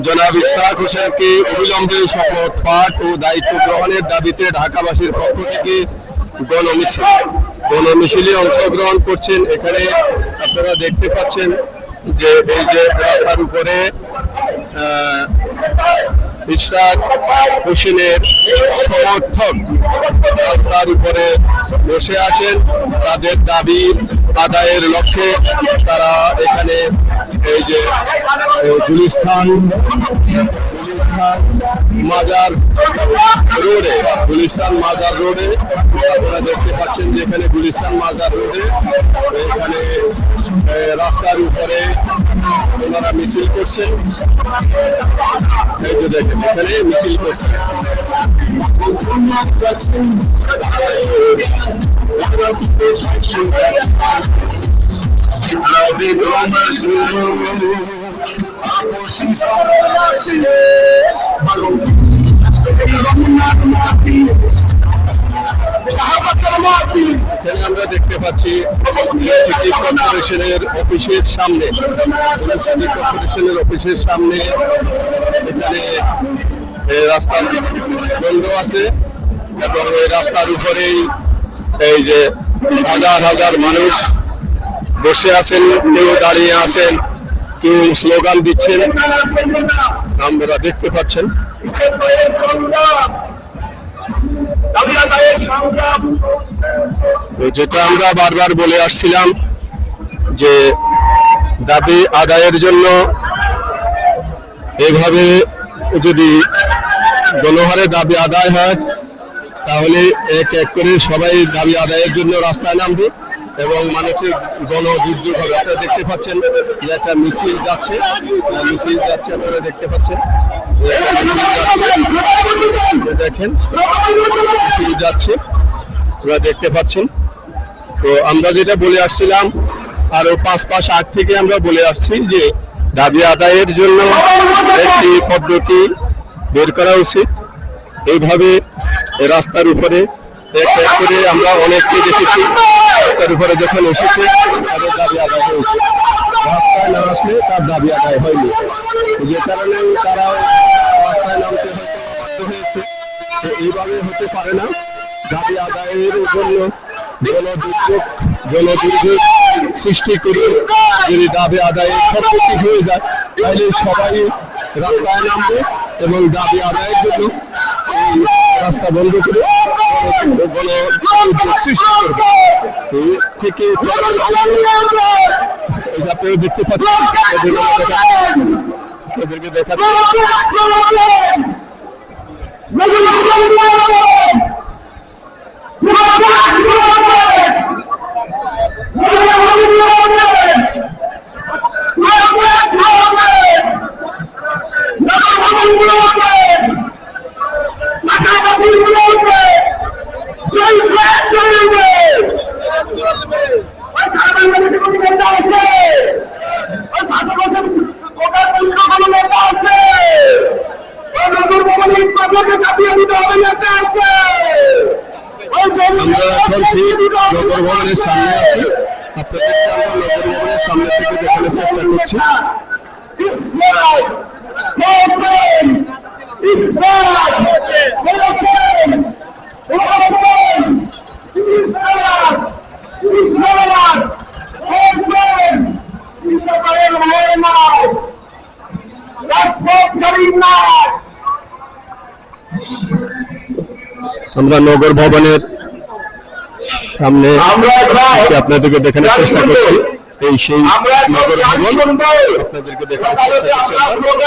জনাব ইশরাক হোসেনকে অবিলম্বে শপথ পাঠ ও দায়িত্ব গ্রহণের দাবিতে ঢাকাবাসীর পক্ষ থেকে গণমিছিলে অংশগ্রহণ করছেন। এখানে আপনারা দেখতে পাচ্ছেন যে এই যে রাস্তার উপরে ইশরাক হোসেনের সমর্থক রাস্তার উপরে বসে আছেন। তাদের দাবি আদায়ের লক্ষ্যে তারা এখানে এই যে গুলিস্তান মাজার রোডে আপনারা দেখতে পাচ্ছেন যে এখানে গুলিস্তান মাজার রোডে এখানে রাস্তার উপরে ওনারা মিছিল করছেন। এই যে দেখেন এখানে মিছিল করছেন। এখানে আমরা দেখতে পাচ্ছি সিটি কর্পোরেশনের অফিসের সামনে এখানে রাস্তা বন্ধ আছে এবং এই রাস্তার উপরেই এই যে হাজার হাজার মানুষ বসে আছেন, কেউ দাঁড়িয়ে আছেন, কেউ স্লোগান দিচ্ছেন, আপনারা দেখতে পাচ্ছেন। যেটা আমরা বারবার বলে আসছিলাম যে দাবি আদায়ের জন্য এভাবে যদি গণহারে দাবি আদায় হয় তাহলে এক এক করে সবাই দাবি আদায়ের জন্য রাস্তায় নামবে এবং মানুষের গণদুর্যোগ হবে। আপনারা দেখতে পাচ্ছেন যে একটা মিছিল যাচ্ছে আপনারা দেখতে পাচ্ছেন দেখেন মিছিল যাচ্ছে আপনারা দেখতে পাচ্ছেন। তো আমরা যেটা বলে আসছিলাম আরো 5 মাস আগ থেকে আমরা বলে আসছি যে দাবি আদায়ের জন্য একটি পদ্ধতি বের করা উচিত। এইভাবে রাস্তার উপরে এক এক করে আমরা অনেককে দেখেছি রাস্তার উপরে যখন এসেছে তাদের দাবি আদায় হয়েছে, রাস্তায় না আসলে তার দাবি আদায় হয়নি, যে কারণে তারা রাস্তায় নামতে হয়তো হয়েছে। তো এইভাবে হতে পারে না। দাবি আদায়ের জন্য জনদুর্যোগ সৃষ্টি করে যদি দাবি আদায়ে সবকিছু হয়ে যায় তাহলে সবাই রাস্তায় নামবে এবং দাবি আদায়ের জন্য রাস্তা বন্ধ করে গণদুর্যোগ সৃষ্টি করবে। থেকে আপনারা দেখতে পাচ্ছেন এদেরকে দেখা নগর ভবনের সামনে আছি, আপনাদেরকে আমরা নগর ভবনের সামনে থেকে দেখানোর চেষ্টা করছি। আমরা নগর ভবনের সামনে আপনাদেরকে দেখানোর চেষ্টা করছি। এই সেই নগর ভবন আপনাদেরকে দেখানোর চেষ্টা করছি।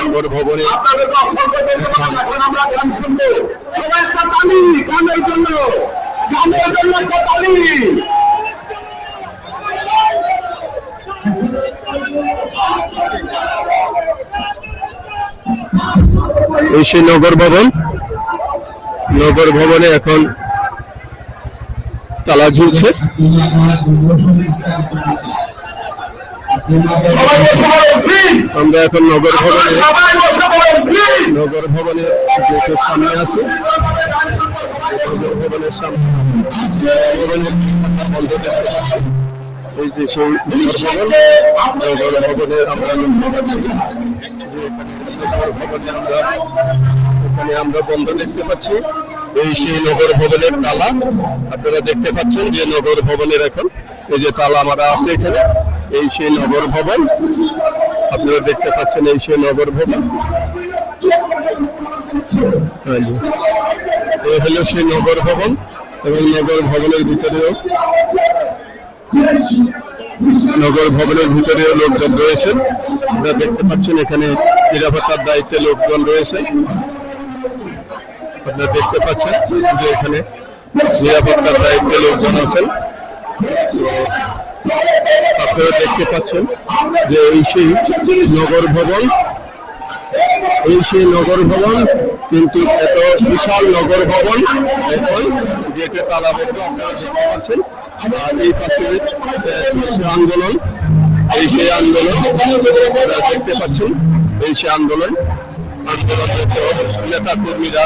নগর ভবনে এই সেই নগর ভবনে এখন তালা ঝুলছে। আমরা এখন নগর ভবনের গেটের সামনে আছি। নগর ভবনের সামনে বন্ধ দেখতে পাচ্ছি। এই যে সেই নগর ভবনের আমরা লক্ষ্য করছি যে এখানে আমরা বন্ধ দেখতে পাচ্ছি। এই সেই নগর ভবনের তালা আপনারা দেখতে পাচ্ছেন যে নগর ভবনের এখন এই যে তালা মারা আছে এখানে। এই সেই নগর ভবন আপনারা দেখতে পাচ্ছেন, এই সেই নগর ভবন। এই হলো সেই নগর ভবন এবং নগর ভবনের ভিতরেও লোকজন রয়েছেন। আপনারা দেখতে পাচ্ছেন এখানে নিরাপত্তার দায়িত্বে লোকজন রয়েছে। আপনারা দেখতে পাচ্ছেন যে এখানে নিরাপত্তার দায়িত্বে লোকজন আছেন। আপনারা দেখতে পাচ্ছেন যে এই সেই নগর ভবন, কিন্তু এত বিশাল নগর ভবন এখন গেটে তালাবদ্ধ। আপনারা দেখতে পাচ্ছেন আর এই পাশে চলছে আন্দোলন। এই সেই আন্দোলন আপনারা দেখতে পাচ্ছেন, এই সেই আন্দোলন নেতা কর্মীরা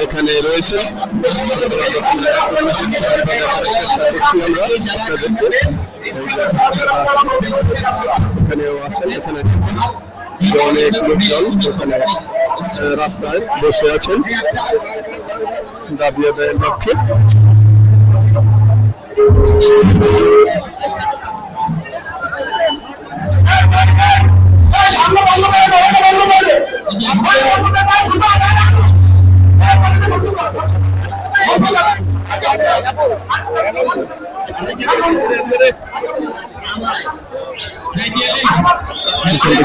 এখানে রয়েছে। এখানেও আছেন, এখানে অনেক লোকজন এখানে রাস্তায় বসে আছেন দাবি আদায়ের লক্ষ্যে।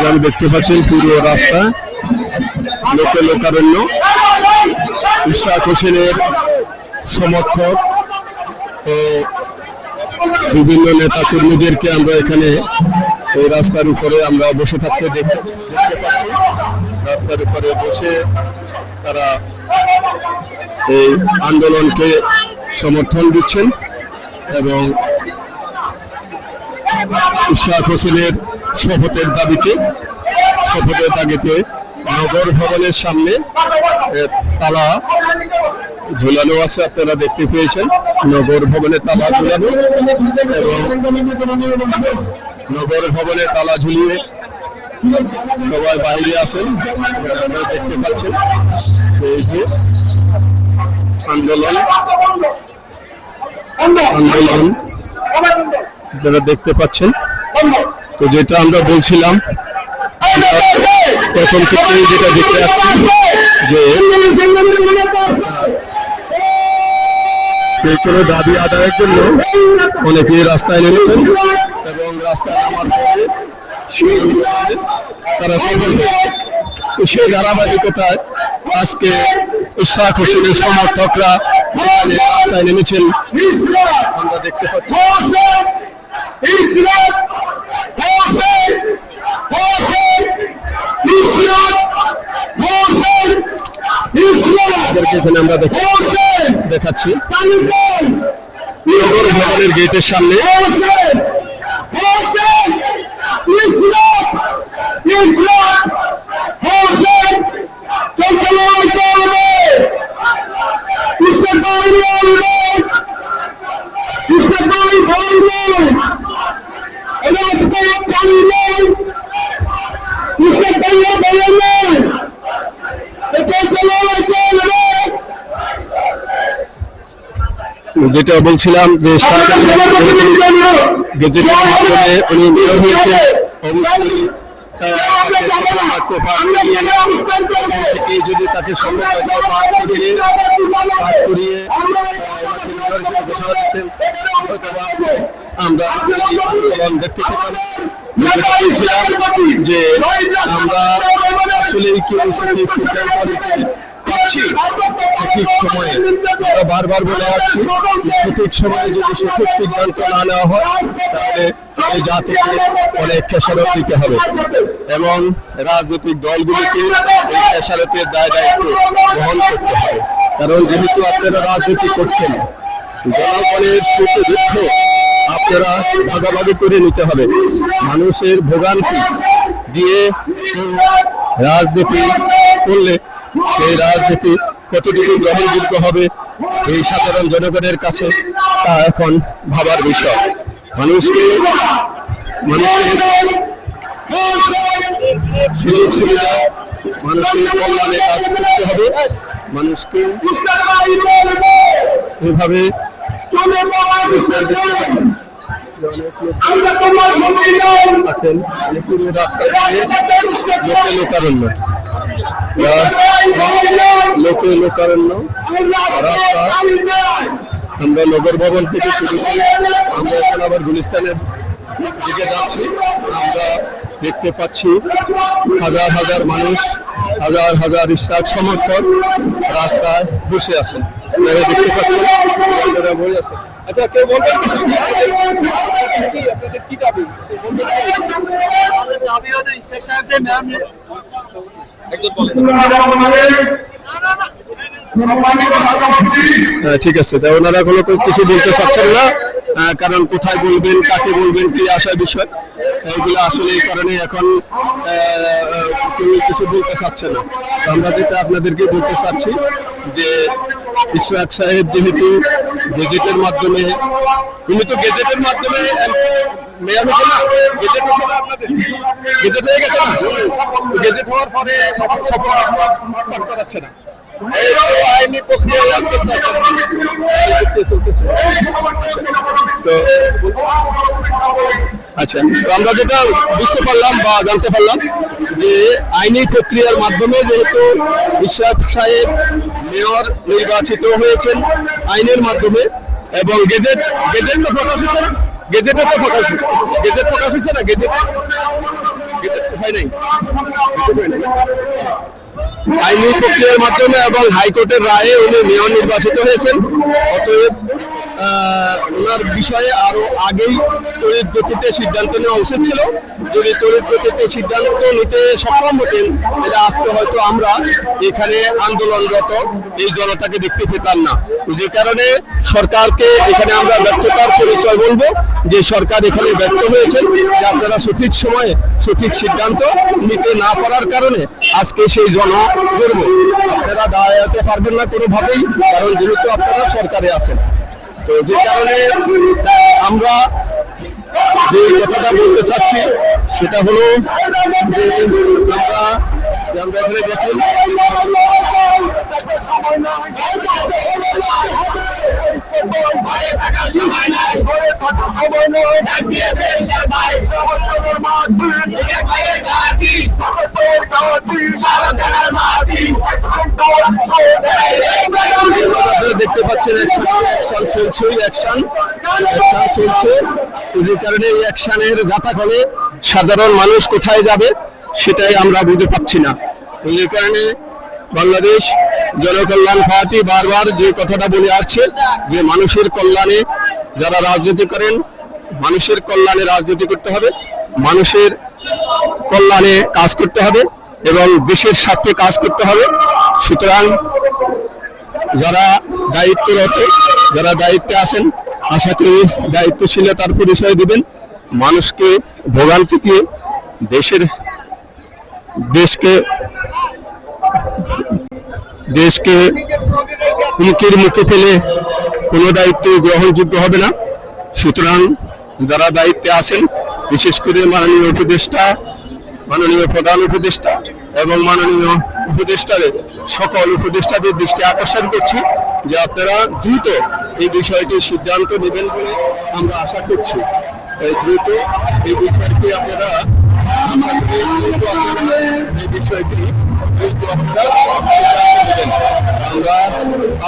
আমি দেখতে পাচ্ছেন পুরো রাস্তা লোকারণ্য। ইশরাক হোসেনের সমর্থক ও বিভিন্ন নেতা কর্মীদেরকে আমরা এখানে এই রাস্তার উপরে আমরা বসে থাকতে দেখতে পাচ্ছি। রাস্তার উপরে বসে তারা এই আন্দোলনকে সমর্থন দিচ্ছেন এবং ইশরাক হোসেনের শপথের দাবিতে নগর ভবনের সামনে তালা ঝুলানো আছে। আপনারা দেখতে পেয়েছেন নগর ভবনে তালা ঝুলানো এবং নগর ভবনে তালা ঝুলিয়ে সবাই বাইরে আছেন। আপনারা দেখতে পাচ্ছেন এই যে আন্দোলন আপনারা দেখতে পাচ্ছেন। তো যেটা আমরা বলছিলাম প্রথম থেকেই যেটা দেখতে আসছি যে কোনো দাবি আদায়ের জন্য অনেকে রাস্তায় নেমেছেন এবং রাস্তায় নামার পরে তারা সেই ধারাবাহিকতায় আজকে ইশরাক হোসেনের সমর্থকরা রাস্তায় নেমেছেন। আমরা দেখতে পাচ্ছি এখানে আমরা দেখাচ্ছি নগর ভবনের গেটের সামনে যেটা বলছিলাম যে গেজেটের মাধ্যমে উনি নিয়োগ হয়েছে। অবশ্যই যদি তাকে আমরা দেখতে পেতাম যে আমরা আসলেই কেউ সঠিক সিদ্ধান্ত নিতে পারছি সঠিক সময়ে। আমরা বারবার বলে আসছি সঠিক সময়ে যদি সঠিক সিদ্ধান্ত না নেওয়া হয় তাহলে এই জাতিকে অনেক খেসারত দিতে হবে এবং রাজনৈতিক দলগুলিকে এই খেসারতের দায়িত্ব গ্রহণ করতে হবে। কারণ যেহেতু আপনারা রাজনীতি করছেন, জনগণের সুখ দুঃখ আপনারা ভাগাভাগি করে নিতে হবে। মানুষের ভোগান্তি দিয়ে রাজনীতি করলে সেই রাজনীতি কতটুকু গ্রহণযোগ্য হবে এই সাধারণ জনগণের কাছে তা এখন ভাবার বিষয়। মানুষকে সুযোগ সুবিধা, মানুষের কল্যাণে কাজ করতে হবে। মানুষকে এভাবে আছেন পুরো রাস্তায় লোকে লোকারণ্য, লোকে লোকারণ্য রাস্তা। আমরা নগর ভবন থেকে শুরু করে আমরা এখন আবার গুলিস্তানের দিকে যাচ্ছি। আমরা দেখতে পাচ্ছি হাজার হাজার মানুষ, হাজার হাজার ইশরাক সমর্থক রাস্তায় বসে আছেন। দেখতে পাচ্ছেন বসে আছেন। আচ্ছা, কেউ বলবেন আপনাদের কি দাবি? আমাদের দাবি হলো ইশরাক সাহেবদের ম্যাম ঠিক আছে, তা ওনারা কোনো কিছু বলতে চাচ্ছেন না, কারণ কোথায় বলবেন, কাকে বলবেন, কি আসার বিষয়, এইগুলো আসলে এই কারণে এখন কেউ কিছু বলতে চাচ্ছে না। আমরা যেটা আপনাদেরকে বলতে চাচ্ছি যে ইশরাক সাহেব যেহেতু গেজেটের মাধ্যমে, উনি তো গেজেটের মাধ্যমে মেয়র হয়েছে না, গেজেট হয়েছে না, আপনাদের গেজেট হয়ে গেছে না, গেজেট হওয়ার পরে শপথ করাচ্ছে না, আইনি প্রক্রিয়া চলতেছে। তো আচ্ছা, আমরা যেটা বুঝতে পারলাম বা জানতে পারলাম যে আইনি প্রক্রিয়ার মাধ্যমে যেহেতু ইশরাক সাহেব মেয়র নির্বাচিত হয়েছেন আইনের মাধ্যমে, এবং গেজেট তো প্রকাশ হয়েছে না, গেজেট প্রকাশ হয়েছে না, গেজেট হয় নাই, আইনি প্রক্রিয়ার মাধ্যমে এবং হাইকোর্টের রায়ে উনি মেয়র নির্বাচিত হয়েছেন। অতএব ওনার বিষয়ে আরো আগেই তড়িৎ গতিতে সিদ্ধান্ত নেওয়া উচিত ছিল। যদি তড়িৎ গতিতে সিদ্ধান্ত নিতে সক্ষম হতেন, তাহলে আজকে হয়তো আমরা এখানে আন্দোলনরত এই জনতাকে দেখতে পেতাম না। যে কারণে সরকারকে এখানে আমরা ব্যর্থতার পরিচয় বলবো, যে সরকার এখানে ব্যর্থ হয়েছেন, যে আপনারা সঠিক সময়ে সঠিক সিদ্ধান্ত নিতে না পারার কারণে আজকে সেই জনগর্ব আপনারা দাঁড়াতে পারবেন না কোনোভাবেই, কারণ যেহেতু আপনারা সরকারে আছেন। তো যে কারণে আমরা যে কথাটা বলতে চাচ্ছি সেটা হলো যে আমরা এখানে দেখুন দেখতে পাচ্ছেন অ্যাকশন চলছে। যে কারণে এই অ্যাকশনের যাতাকলে সাধারণ মানুষ কোথায় যাবে সেটাই আমরা বুঝে পাচ্ছি না। যে কারণে বাংলাদেশ জনকল্যাণ পার্টি বারবার যে কথাটা বলে আসছে যে মানুষের কল্যাণে যারা রাজনীতি করেন, মানুষের কল্যাণে রাজনীতি করতে হবে, মানুষের কল্যাণে কাজ করতে হবে এবং দেশের স্বার্থে কাজ করতে হবে। সুতরাং যারা দায়িত্বরত, যারা দায়িত্বে আছেন, আশা করি দায়িত্বশীলতার পরিচয় দিবেন, মানুষকে ভোগান্তি দিয়ে দেশকে হুমকির মুখে ফেলে কোনো দায়িত্ব গ্রহণযোগ্য হবে না। সুতরাং যারা দায়িত্বে আছেন, বিশেষ করে মাননীয় উপদেষ্টা, মাননীয় প্রধান উপদেষ্টা এবং মাননীয় উপদেষ্টাদের সকল উপদেষ্টাদের দৃষ্টি আকর্ষণ করছি যে আপনারা দ্রুত এই বিষয়টির সিদ্ধান্ত নেবেন বলে আমরা আশা করছি। দ্রুত এই বিষয়টি আপনারা আশা করি এই বিষয়টি আমরা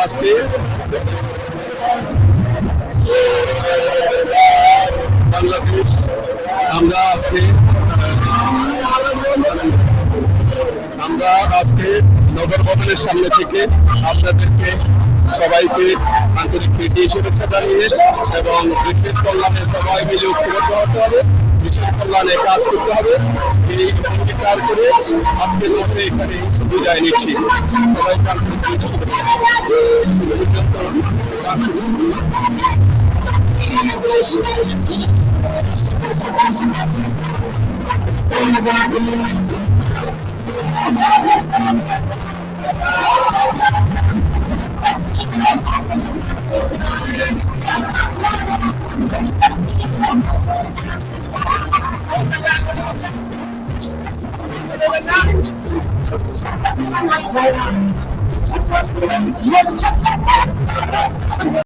আজকে বাংলাদেশ আমরা আজকে নগর ভবনের সামনে থেকে আপনাদেরকে সবাইকে আন্তরিক প্রীতি শুভেচ্ছা জানিয়ে এবং দেশের কল্যাণে সবাই মিলে ঐক্যবদ্ধ হতে হবে, দেশের কল্যাণে কাজ করতে হবে, এই অঙ্গীকার করে আজকের মধ্যে এখানে বিদায় নিচ্ছি। সবাইকে আন্তরিক প্রীতি শুভেচ্ছা।